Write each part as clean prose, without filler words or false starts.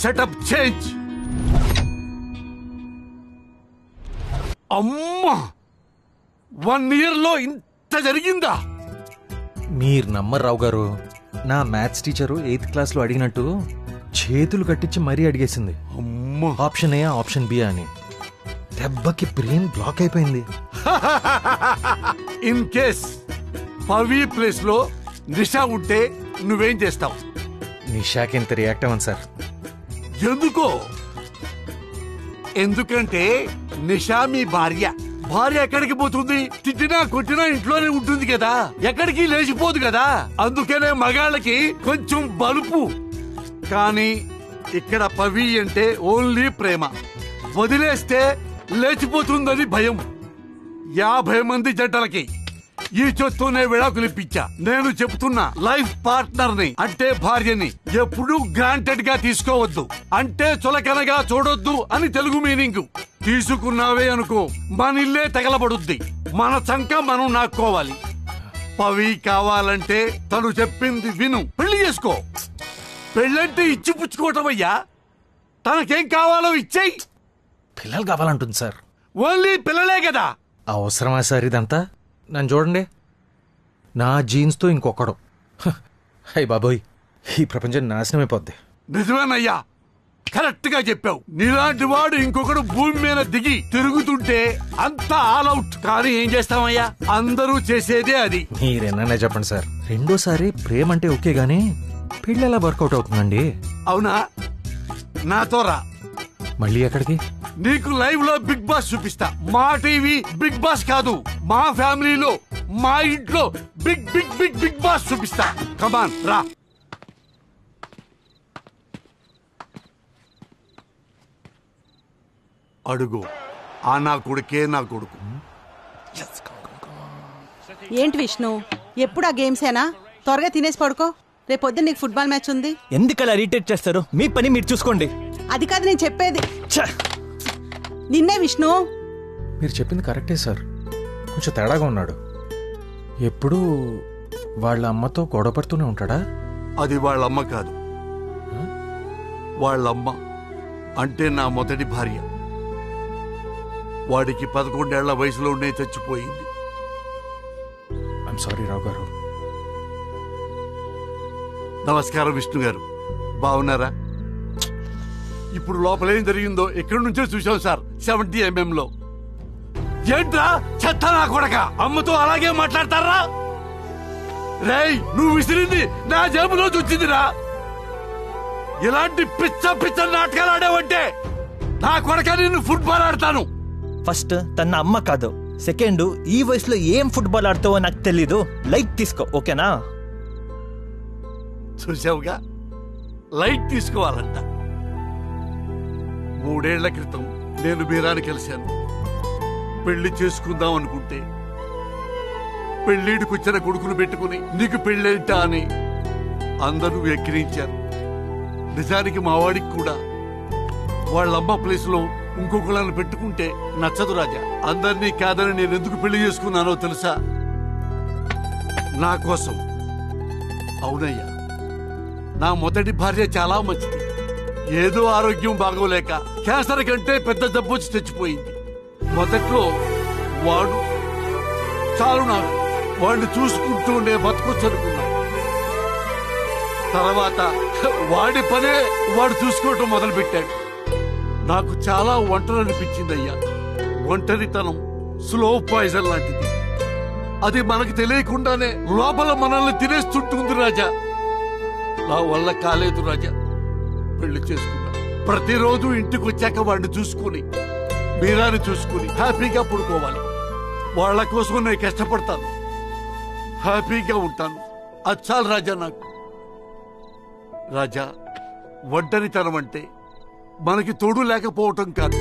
Setup change. అమ్మా, 1 year లో ఇంత జరిగిందా? మీరు నమ్మరు గారు, నా మ్యాథ్స్ టీచరు 8th క్లాస్లో అడిగినట్టు చేతులు కట్టించి మరీ అడిగేసింది. అమ్మా, ఆప్షన్ ఏ ఆప్షన్ బి అని. దెబ్బకి బ్రెయిన్ బ్లాక్ అయిపోయింది. ఇన్ కేస్ పవి ప్లేస్ లో నిషా ఉంటే నువ్వేం చేస్తావు? నిషాకి ఇంత రియాక్ట్ అవ్వను సార్. ఎందుకో? ఎందుకంటే నిషా మీ భార్య. భార్య ఎక్కడికి పోతుంది? తిట్టినా కొట్టినా ఇంట్లోనే ఉంటుంది కదా, ఎక్కడికి లేచిపోదు కదా. అందుకనే మగాళ్ళకి కొంచెం బలుపు. కానీ ఇక్కడ పవి అంటే ఓన్లీ ప్రేమ. వదిలేస్తే లేచిపోతుందని భయం. 50 మంది జంటలకి ఈ చొత్తూనే విడాకులు ఇప్పించా. నేను చెప్తున్నా, లైఫ్ పార్ట్నర్ ని అంటే భార్యని ఎప్పుడూ గ్రాంటెడ్ గా తీసుకోవద్దు. అంటే చులకనగా చూడొద్దు అని తెలుగు మీనింగ్. తీసుకున్నావే అనుకో, మన ఇల్లే తగలబడుద్ది. మన చంక మనం నాక్కోవాలి. పవి కావాలంటే తను చెప్పింది విను, పెళ్లి చేసుకో. పెళ్ళంటే ఇచ్చి పుచ్చుకోవటం అయ్యా. తనకేం కావాలో ఇచ్చేయి. పిల్లలు కావాలంటుంది సార్. ఓన్లీ పిల్లలే కదా. అవసరమా సార్ ఇదంతా? నన్ను చూడండి, నా జీన్స్తో ఇంకొకడు. అయ్య బాబోయ్, ఈ ప్రపంచం నాశనం అయిపోద్ది. నిజమేనయ్యా, కరెక్ట్ గా చెప్పావు. నీలాంటి వాడు ఇంకొకడు భూమి మీద దిగి తిరుగుతుంటే అంతా ఆల్ అవుట్. కానీ ఏం చేస్తామయ్యా, అందరూ చేసేదే అది. మీరేనా చెప్పండి సార్. రెండోసారి ప్రేమ అంటే ఓకే గానీ పెళ్ళి ఎలా వర్కౌట్ అవుతుందండి? అవునా? నాతో రా. మళ్ళీ ఎక్కడికి? నీకు లైవ్ లో బిగ్ బాస్ చూపిస్తా. మా టీవీ బిగ్ బాస్ కాదు, మా ఫ్యామిలీలో మా ఇంట్లో big big big big boss చూపిస్తా. కమాన్ రా. అడుగు. ఆ నా కొడుకే నా కొడుకు. ఏంటి విష్ణు, ఎప్పుడు ఆ గేమ్సేనా? త్వరగా తినేసి పడుకో, రేపొద్దు నీకు ఫుట్బాల్ మ్యాచ్ ఉంది. ఎందుకలా ఇరిటేట్ చేస్తారు? మీ పని మీరు చూసుకోండి. అది కాదు నేను చెప్పేది. నిన్నే విష్ణు. మీరు చెప్పింది కరెక్టే సార్, కొంచెం తేడాగా ఉన్నాడు. ఎప్పుడు వాళ్ళ అమ్మతో గొడవపడుతూనే ఉంటాడా? అది వాళ్ళమ్మ కాదు, వాళ్ళమ్మ అంటే నా మొదటి భార్య. వాడికి 11 ఏళ్ల వయసులోనే చచ్చిపోయింది. ఐఎమ్ సారీ రావు గారు. నమస్కారం విష్ణు గారు, బాగున్నారా? ఇప్పుడు లోపలేం జరిగిందో ఎక్కడి నుంచో చూసాం సార్. 70mm లో. ఏంట్రా చెత్త నా కొడక, అమ్మతో అలాగే మాట్లాడతారా? రేయ్, నువ్వు విసిరింది నా జేబులో వచ్చిందిరా. ఇలాంటి పిచ్చ పిచ్చ నాటకాలు ఆడేవంటే నా కొడక నిన్ను ఫుట్బాల్ ఆడతాను. ఫస్ట్ తన అమ్మ కాదు, సెకండ్ ఈ వయసులో ఏం ఫుట్బాల్ ఆడుతావో నాకు తెలీదు. లైట్ తీసుకో, ఓకేనా? చూసావుగా, లైట్ తీసుకోవాలంట. 3 ఏళ్ల క్రితం నేను మీరాని కలిశాను. పెళ్లి చేసుకుందాం అనుకుంటే పెళ్లిడికొచ్చిన కొడుకును పెట్టుకుని నీకు పెళ్ళేంటా అని అందరూ ఎక్కిరించారు. నిజానికి మావాడికి కూడా వాళ్ళమ్మ ప్లేస్ లో ఇంకొకళ్ళని పెట్టుకుంటే నచ్చదు రాజా. అందరినీ కాదని నేను ఎందుకు పెళ్లి చేసుకున్నానో తెలుసా? నా కోసం. అవునయ్యా, నా మొదటి భార్య చాలా మంచిది. ఏదో ఆరోగ్యం బాగోలేక క్యాన్సర్ కంటే పెద్ద జబ్బు వచ్చి తెచ్చిపోయింది. మొదట్లో వాడు చాలు, నాకు వాడిని చూసుకుంటూ నేను బతకొచ్చు అనుకున్నా. తర్వాత వాడి పనే వాడు చూసుకోవటం మొదలుపెట్టాడు. నాకు చాలా ఒంటరి అనిపించిందయ్యా. ఒంటరితనం స్లో పాయిజన్ లాంటిది. అది మనకు తెలియకుండానే లోపల మనల్ని తినేస్తుంటుంది రాజా. నా వల్ల కాలేదు రాజా, పెళ్లి చేసుకున్నా. ప్రతిరోజు ఇంటికి వచ్చాక వాడిని చూసుకుని మీరాని చూసుకుని హ్యాపీగా పడుకోవాలి. వాళ్ళ కోసం నేను కష్టపడతాను, హ్యాపీగా ఉంటాను. అది చాలు రాజా నాకు. రాజా, ఒంటరితనం అంటే మనకి తోడు లేకపోవటం కాదు,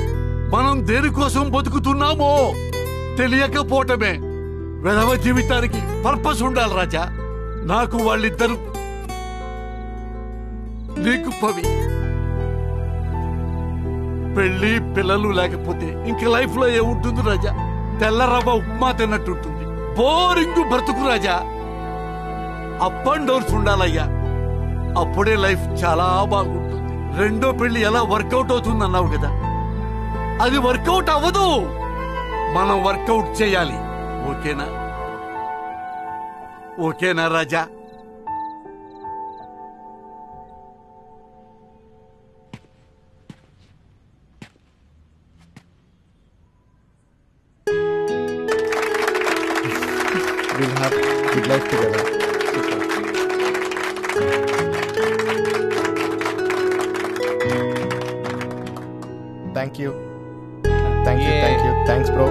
మనం దేనికోసం బతుకుతున్నామో తెలియకపోవటమే. వెధవ జీవితానికి పర్పస్ ఉండాలి రాజా. నాకు వాళ్ళిద్దరు, నీకు పవి. పెళ్లి పిల్లలు లేకపోతే ఇంక లైఫ్ లో ఏముంటుంది రాజా? తెల్లరవ్వ ఉప్మా తిన్నట్టుంటుంది. బోరింగ్ బ్రతుకు రాజా. అప్ అండ్ డౌన్స్ ఉండాలయ్యా, అప్పుడే లైఫ్ చాలా బాగుంటుంది. రెండో పెళ్లి ఎలా వర్కౌట్ అవుతుంది అన్నావు కదా, అది వర్కౌట్ అవ్వదు. మనం వర్కౌట్ చేయాలి. ఓకేనా? ఓకేనా రాజా? We'll have good life together. Thank you. Thanks, bro.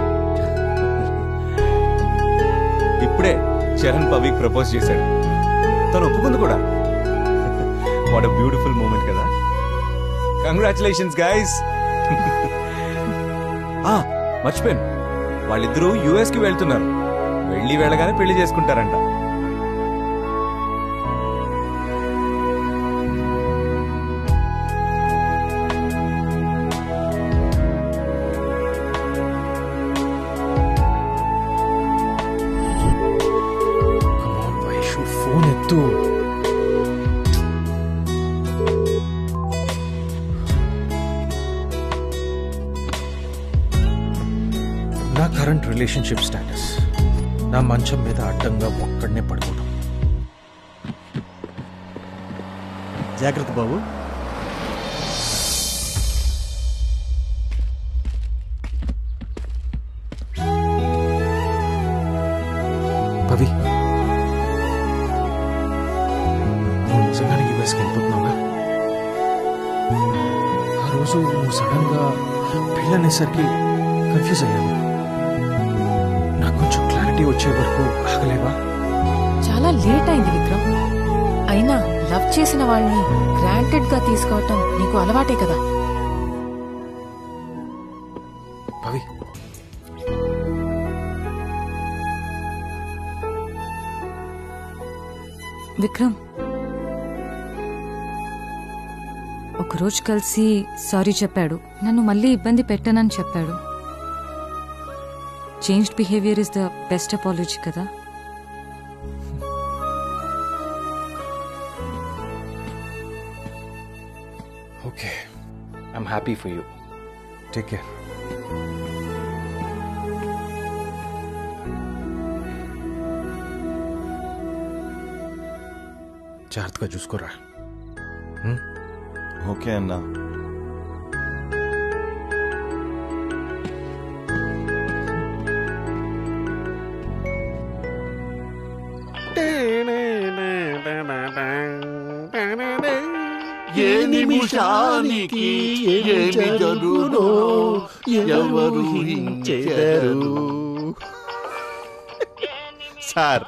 ఇప్పుడే చరణ్ పవిక్ ప్రపోజ్ చేశాడు. తను ఒప్పుకుంది కూడా. వాట్ అ బ్యూటిఫుల్ మూమెంట్ కదా. Congratulations guys. మర్చిపోయాను, వాళ్ళిద్దరూ యుఎస్ కి వెళ్తున్నారు. వెళ్ళగానే పెళ్లి చేసుకుంటారంట. ఫోన్ ఎత్తు. నా కరెంట్ రిలేషన్షిప్ స్టేటస్, నా మంచం మీద అడ్డంగా ఒక్కడనే పడుకోవడం. జాగ్రత్త బాబు. పవి, నువ్వు నిజంగానే యూఎస్కి వెళ్ళిపోతున్నావా? ఆ రోజు నువ్వు సడన్ గా పెళ్ళనేసరికి కన్ఫ్యూజ్ అయ్యాను. నాకు కొంచెం క్లారిటీ వచ్చే వరకు ఆగలేవా? చాలా లేట్ అయింది విక్రమ్. అయినా లవ్ చేసిన వాళ్ళని గ్రాంటెడ్ గా తీసుకోవటం నీకు అలవాటే కదా. పవి, విక్రమ్, ఒకరోజు కలిసి సారీ చెప్పాడు. నన్ను మళ్ళీ ఇబ్బంది పెట్టనని చెప్పాడు. Changed behaviour is the best apology కదా. Okay, I'm happy for you. Take care. జాగ్రత్తగా చూసుకోరా. ఓకే అన్నా. ఏ నిమిషానికి ఏమి జరుగునో ఎవరు హించెదరు. సార్